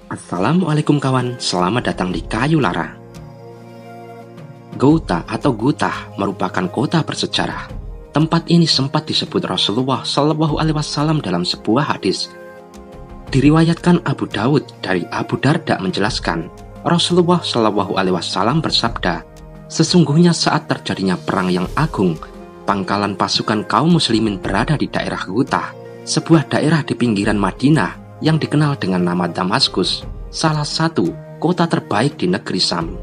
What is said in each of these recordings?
Assalamualaikum kawan, selamat datang di Kayu Lara. Ghouta atau Ghutah merupakan kota bersejarah. Tempat ini sempat disebut Rasulullah Shallallahu Alaihi Wasallam dalam sebuah hadis. Diriwayatkan Abu Dawud dari Abu Darda menjelaskan, Rasulullah Shallallahu Alaihi Wasallam bersabda, sesungguhnya saat terjadinya perang yang agung, pangkalan pasukan kaum muslimin berada di daerah Ghutah, sebuah daerah di pinggiran Madinah yang dikenal dengan nama Damaskus, salah satu kota terbaik di negeri Sam.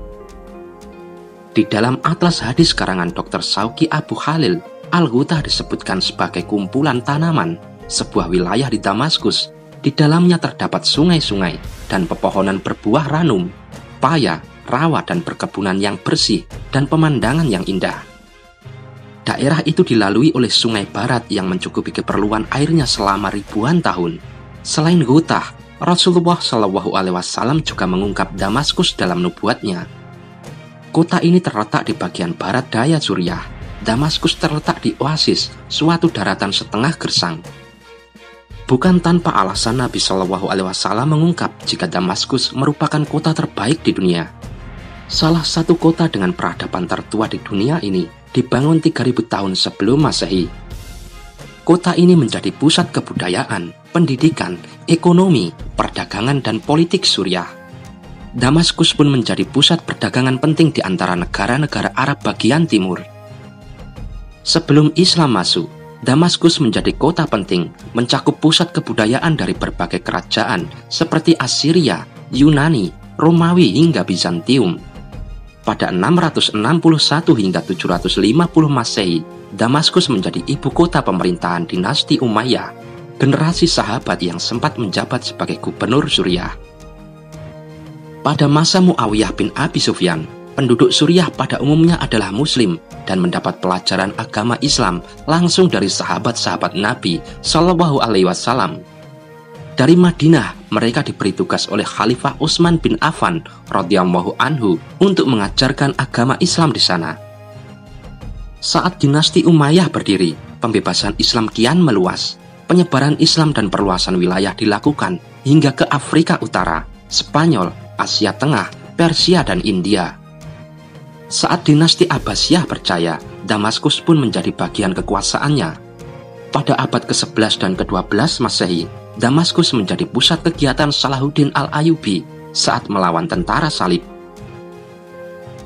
Di dalam atlas hadis karangan Dr. Shauki Abu Khalil, Al-Ghutah disebutkan sebagai kumpulan tanaman, sebuah wilayah di Damaskus. Di dalamnya terdapat sungai-sungai dan pepohonan berbuah ranum, paya, rawa dan perkebunan yang bersih dan pemandangan yang indah. Daerah itu dilalui oleh sungai Barat yang mencukupi keperluan airnya selama ribuan tahun. Selain Ghutah, Rasulullah Shallallahu Alaihi Wasallam juga mengungkap Damaskus dalam nubuatnya. Kota ini terletak di bagian barat daya Suriah. Damaskus terletak di oasis, suatu daratan setengah gersang. Bukan tanpa alasan Nabi Shallallahu Alaihi Wasallam mengungkap jika Damaskus merupakan kota terbaik di dunia. Salah satu kota dengan peradaban tertua di dunia ini dibangun 3000 tahun sebelum Masehi. Kota ini menjadi pusat kebudayaan, pendidikan, ekonomi, perdagangan, dan politik Suriah. Damaskus pun menjadi pusat perdagangan penting di antara negara-negara Arab bagian timur. Sebelum Islam masuk, Damaskus menjadi kota penting, mencakup pusat kebudayaan dari berbagai kerajaan seperti Assyria, Yunani, Romawi hingga Bizantium. Pada 661 hingga 750 Masehi, Damaskus menjadi ibu kota pemerintahan dinasti Umayyah, generasi sahabat yang sempat menjabat sebagai gubernur Suriah. Pada masa Muawiyah bin Abi Sufyan, penduduk Suriah pada umumnya adalah Muslim dan mendapat pelajaran agama Islam langsung dari sahabat-sahabat Nabi Shallallahu Alaihi Wasallam. Dari Madinah, mereka diberi tugas oleh Khalifah Utsman bin Affan radhiyallahu anhu untuk mengajarkan agama Islam di sana. Saat dinasti Umayyah berdiri, pembebasan Islam kian meluas. Penyebaran Islam dan perluasan wilayah dilakukan hingga ke Afrika Utara, Spanyol, Asia Tengah, Persia, dan India. Saat dinasti Abbasiyah percaya, Damaskus pun menjadi bagian kekuasaannya. Pada abad ke-11 dan ke-12 Masehi, Damaskus menjadi pusat kegiatan Salahuddin Al-Ayyubi saat melawan tentara salib.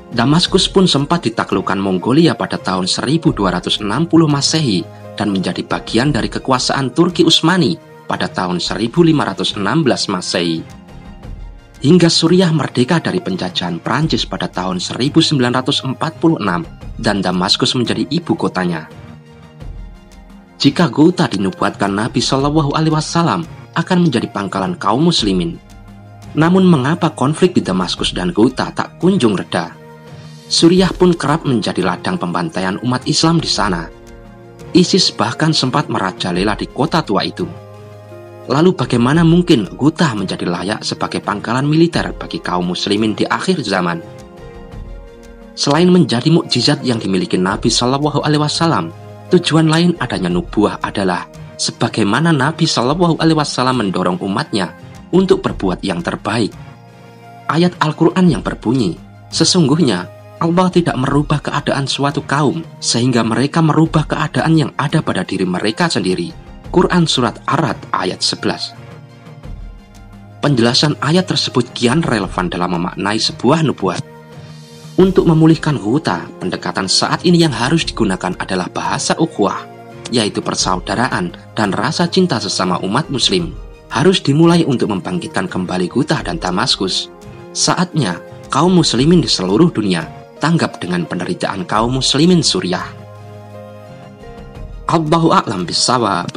Damaskus pun sempat ditaklukkan Mongolia pada tahun 1260 Masehi dan menjadi bagian dari kekuasaan Turki Utsmani pada tahun 1516 Masehi. Hingga Suriah merdeka dari penjajahan Prancis pada tahun 1946 dan Damaskus menjadi ibu kotanya. Jika Ghutah dinubuatkan Nabi Shallallahu Alaihi Wasallam akan menjadi pangkalan kaum muslimin, namun mengapa konflik di Damaskus dan Ghutah tak kunjung reda? Suriah pun kerap menjadi ladang pembantaian umat Islam di sana. ISIS bahkan sempat merajalela di kota tua itu. Lalu bagaimana mungkin Ghutah menjadi layak sebagai pangkalan militer bagi kaum muslimin di akhir zaman? Selain menjadi mukjizat yang dimiliki Nabi Shallallahu Alaihi Wasallam, tujuan lain adanya nubuah adalah sebagaimana Nabi Shallallahu Alaihi Wasallam mendorong umatnya untuk berbuat yang terbaik. Ayat Al-Quran yang berbunyi, sesungguhnya Allah tidak merubah keadaan suatu kaum sehingga mereka merubah keadaan yang ada pada diri mereka sendiri. Quran Surat Ar-Ra'd ayat 11. Penjelasan ayat tersebut kian relevan dalam memaknai sebuah nubuat. Untuk memulihkan Ghutah, pendekatan saat ini yang harus digunakan adalah bahasa ukhuwah, yaitu persaudaraan dan rasa cinta sesama umat muslim. Harus dimulai untuk membangkitkan kembali Ghutah dan Damaskus. Saatnya kaum muslimin di seluruh dunia tanggap dengan penderitaan kaum muslimin Suriah. Allahu a'lam bishawab.